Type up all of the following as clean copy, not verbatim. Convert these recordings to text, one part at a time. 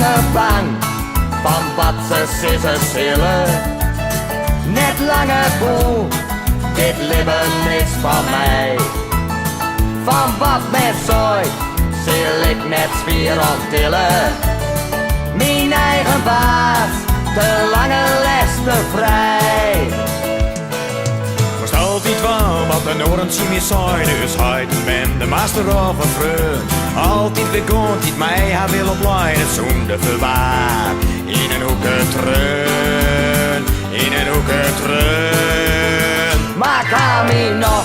langer bang van wat ze zeggen zullen. Net langer boe, dit leven is van mij. Van wat met zooi, zul ik net zwier tillen. Mijn eigen baas, te lange les te vrij. Was altijd wel wat de Noorden zien meer zijn, dus heiden ben de master of een vriend. Altijd begon dit mij haar wil opleiden, zonder verwaar. In een hoeken treun, in een hoeken treun. Maar kan me nog,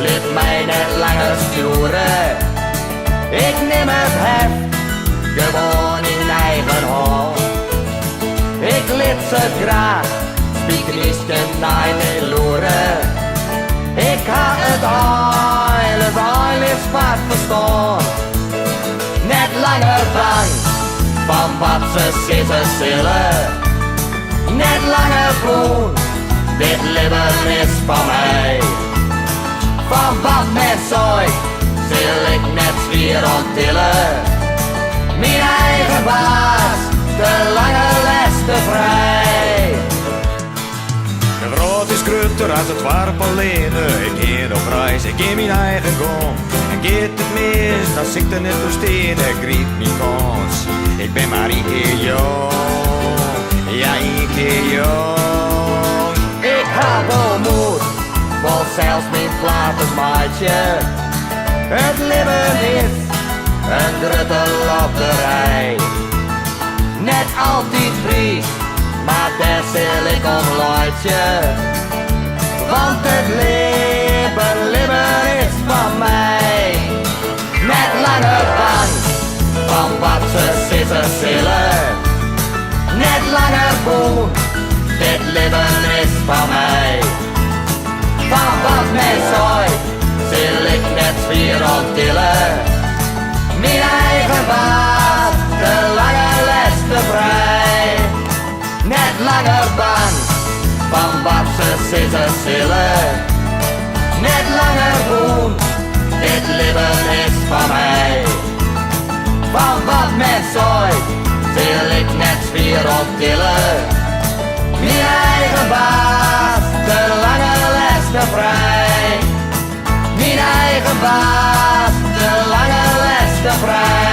liet mij net langer sturen. Ik neem het heft, gewoon in eigen hand. Ik lid ze graag, spiek niet naar de loeren. Ik ga het heil is vast verstaan. Net langer bang van wat ze zeggen zullen. Net langer groen, dit leven is van mij. Van wat met zooi, zul ik net zwier tillen. Mijn eigen baas, de lange les te vrij. De rood is groter als het warpeleden. Ik ga op reis, ik ga mijn eigen gang. En gaat het mis, dan zit er net door steden. Ik griep mijn kans, ik ben maar een keer jong. Ja, een keer jong. Ik heb wel moed, wel zelfs mijn platen maatje. Het leven is een grote loterij. Net altijd vrij, maar daar zil ik om luidje. Want het leven is van mij. Net langer bang van wat ze zeggen zullen. Net langer boe, dit leven is van mij. Van wat mij zooi, zul ik net zwier tillen. Mijn eigen baas, de lange les te vrij. Net langer bang van wat ze zeggen zullen. Net langer boe, dit leven is van mij. Van wat mij zooi, zul ik net zwier tillen. Mijn eigen baas, de lange les te vrij. Mijn eigen baas, de lange les te vrij.